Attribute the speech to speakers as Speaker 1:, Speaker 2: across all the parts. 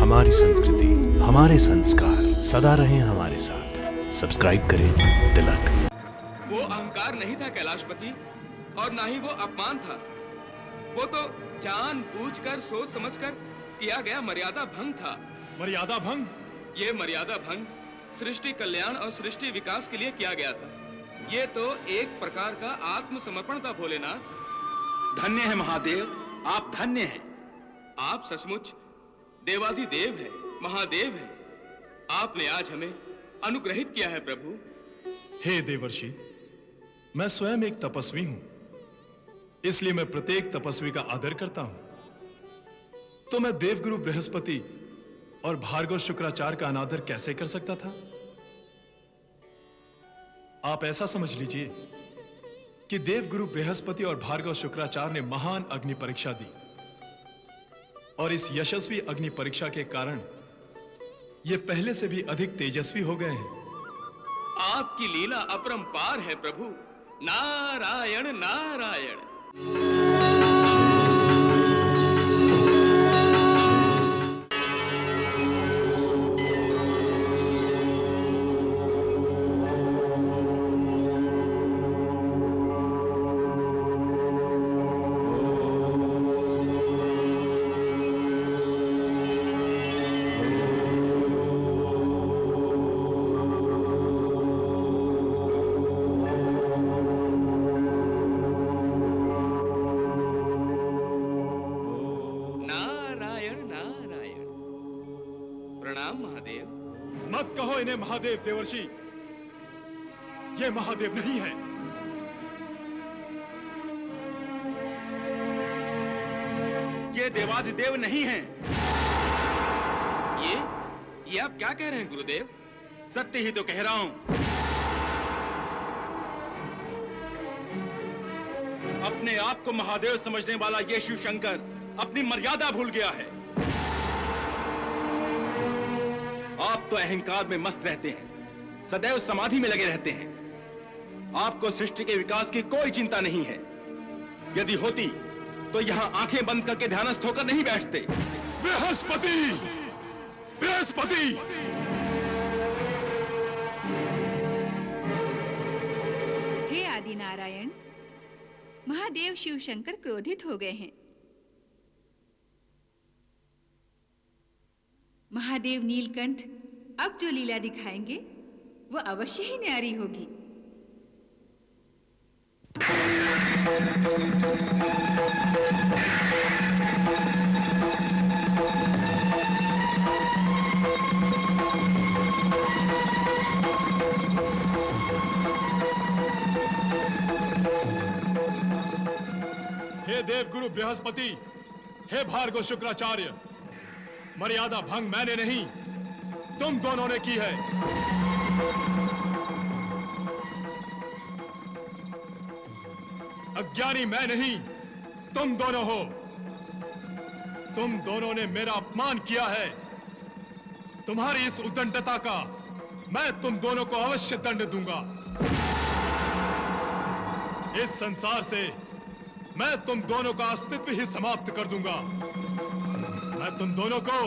Speaker 1: हमारी संस्कृति, हमारे संस्कार सदा रहें हमारे साथ। सब्सक्राइब करें तिलक।
Speaker 2: वो अहंकार नहीं था कैलाशपति, और ना ही वो अपमान था। वो तो जानबूझकर सोच समझकर किया गया मर्यादा भंग था।
Speaker 3: मर्यादा भंग?
Speaker 2: ये मर्यादा भंग सृष्टि कल्याण और सृष्टि विकास के लिए किया गया था। ये तो एक प्रकार का आत्मसमर्पण था भोलेनाथ।
Speaker 4: धन्य है महादेव, आप धन्य हैं।
Speaker 2: आप सचमुच देवाधिदेव हैं, महादेव हैं। आपने आज हमें अनुग्रहित किया है प्रभु।
Speaker 3: हे देवर्षि, मैं स्वयं एक तपस्वी हूं, इसलिए मैं प्रत्येक तपस्वी का आदर करता हूं। तो मैं देवगुरु बृहस्पति और भार्गव शुक्राचार्य का अनादर कैसे कर सकता था? आप ऐसा समझ लीजिए कि देवगुरु बृहस्पति और भार्गव शुक्राचार्य ने महान अग्नि परीक्षा दी, और इस यशस्वी अग्नि परीक्षा के कारण ये पहले से भी अधिक तेजस्वी हो गए हैं।
Speaker 2: आपकी लीला अपरंपार है प्रभु। नारायण नारायण। प्रणाम महादेव।
Speaker 3: मत कहो इन्हें महादेव देवर्षि, ये महादेव नहीं है।
Speaker 4: ये देवाधिदेव नहीं हैं।
Speaker 2: ये आप क्या कह रहे हैं गुरुदेव?
Speaker 4: सत्य ही तो कह रहा हूं। अपने आप को महादेव समझने वाला ये शिव शंकर अपनी मर्यादा भूल गया है। आप तो अहंकार में मस्त रहते हैं, सदैव समाधि में लगे रहते हैं। आपको सृष्टि के विकास की कोई चिंता नहीं है। यदि होती तो यहां आंखें बंद करके ध्यानस्थ होकर नहीं बैठते।
Speaker 3: बृहस्पति! बृहस्पति!
Speaker 5: हे आदि नारायण, महादेव शिव शंकर क्रोधित हो गए हैं। महादेव नीलकंठ अब जो लीला दिखाएंगे वो अवश्य ही न्यारी होगी।
Speaker 3: हे देवगुरु बृहस्पति, हे भार्गव शुक्राचार्य, मर्यादा भंग मैंने नहीं, तुम दोनों ने की है। अज्ञानी मैं नहीं, तुम दोनों हो। तुम दोनों ने मेरा अपमान किया है। तुम्हारी इस उद्दंडता का मैं तुम दोनों को अवश्य दंड दूंगा। इस संसार से मैं तुम दोनों का अस्तित्व ही समाप्त कर दूंगा। मैं तुम दोनों को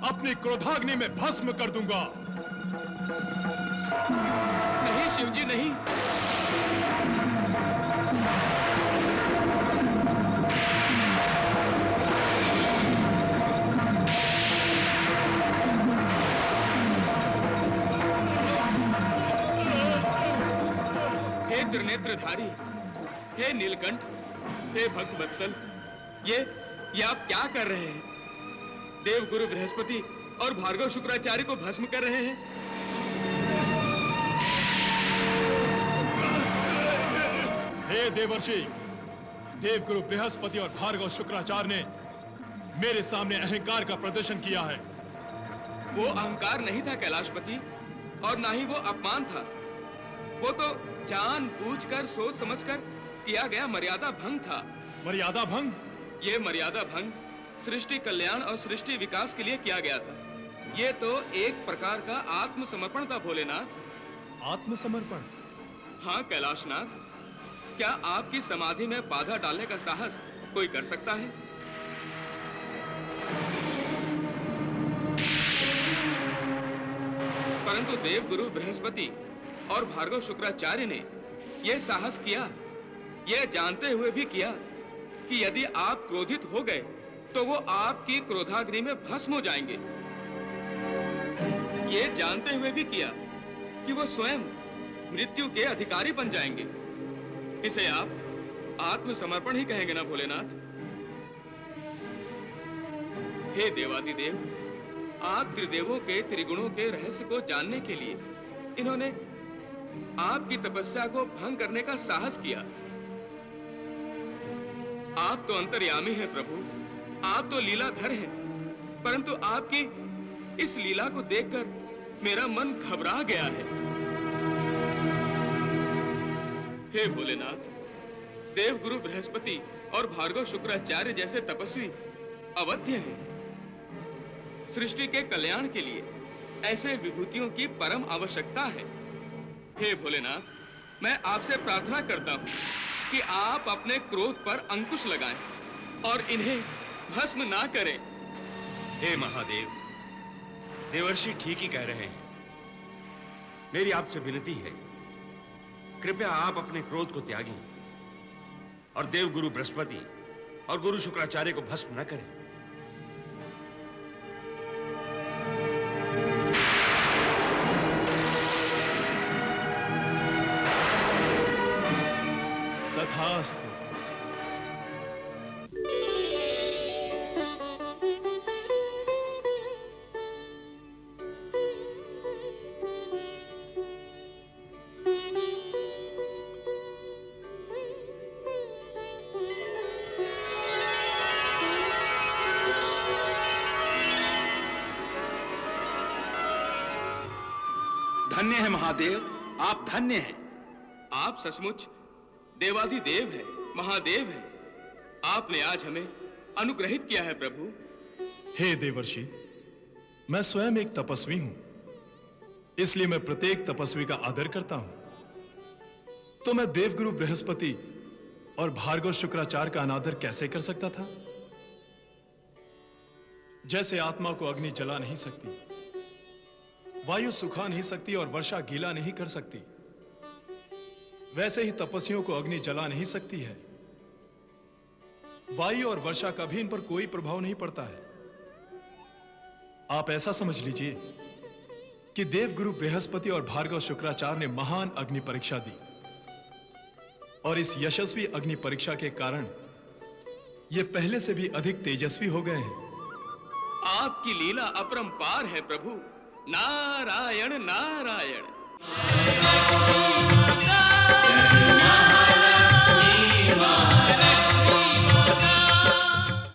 Speaker 3: अपनी क्रोधाग्नि में भस्म कर दूंगा।
Speaker 2: नहीं शिवजी नहीं। हे त्रिनेत्रधारी, हे नीलकंठ, हे भक्त वत्सल, ये आप क्या कर रहे हैं? देवगुरु बृहस्पति और भार्गव शुक्राचार्य को भस्म कर रहे हैं।
Speaker 3: हे देवर्षि, देवगुरु बृहस्पति और भार्गव शुक्राचार्य ने मेरे सामने अहंकार का प्रदर्शन किया है।
Speaker 2: वो अहंकार नहीं था कैलाशपति, और ना ही वो अपमान था। वो तो जानबूझकर सोच समझकर किया गया मर्यादा भंग था।
Speaker 3: मर्यादा भंग?
Speaker 2: ये मर्यादा भंग सृष्टि कल्याण और सृष्टि विकास के लिए किया गया था। ये तो एक प्रकार का आत्मसमर्पण था भोलेनाथ।
Speaker 3: आत्मसमर्पण?
Speaker 2: हाँ कैलाशनाथ, क्या आपकी समाधि में बाधा डालने का साहस कोई कर सकता है? परंतु देवगुरु बृहस्पति और भार्गव शुक्राचार्य ने यह साहस किया, यह जानते हुए भी किया कि यदि आप क्रोधित हो गए तो वो आपकी क्रोधाग्नि में भस्म हो जाएंगे। यह जानते हुए भी किया कि वो स्वयं मृत्यु के अधिकारी बन जाएंगे। इसे आप आत्मसमर्पण ही कहेंगे ना भोलेनाथ? हे देवादिदेव, आप त्रिदेवों के त्रिगुणों के रहस्य को जानने के लिए इन्होंने आपकी तपस्या को भंग करने का साहस किया। आप तो अंतर्यामी हैं प्रभु, आप तो लीलाधर हैं, परंतु आपकी इस लीला को देखकर मेरा मन घबरा गया है। हे भोलेनाथ, देवगुरु बृहस्पति और भार्गव शुक्राचार्य जैसे तपस्वी अवध्य हैं। सृष्टि के कल्याण के लिए ऐसे विभूतियों की परम आवश्यकता है। हे भोलेनाथ, मैं आपसे प्रार्थना करता हूं कि आप अपने क्रोध पर अंकुश लगाएं और इन्हें भस्म ना करें।
Speaker 6: हे महादेव, देवर्षि ठीक ही कह रहे हैं। मेरी आपसे विनती है, कृपया आप अपने क्रोध को त्यागें और देवगुरु बृहस्पति और गुरु शुक्राचार्य को भस्म न करें।
Speaker 3: तथास्तु।
Speaker 4: धन्य है महादेव, आप धन्य हैं।
Speaker 2: आप सचमुच देवाधिदेव हैं, महादेव हैं। आपने आज हमें अनुग्रहित किया है प्रभु।
Speaker 3: हे देवर्षि, मैं स्वयं एक तपस्वी हूं, इसलिए मैं प्रत्येक तपस्वी का आदर करता हूं। तो मैं देवगुरु बृहस्पति और भार्गव शुक्राचार्य का अनादर कैसे कर सकता था? जैसे आत्मा को अग्नि जला नहीं सकती, वायु सुखा नहीं सकती और वर्षा गीला नहीं कर सकती, वैसे ही तपस्वियों को अग्नि जला नहीं सकती है। वायु और वर्षा का भी इन पर कोई प्रभाव नहीं पड़ता है। आप ऐसा समझ लीजिए कि देवगुरु बृहस्पति और भार्गव शुक्राचार्य ने महान अग्नि परीक्षा दी और इस यशस्वी अग्नि परीक्षा के कारण ये पहले से भी अधिक तेजस्वी हो गए हैं।
Speaker 2: आपकी लीला अपरंपार है प्रभु। नारायण नारायण।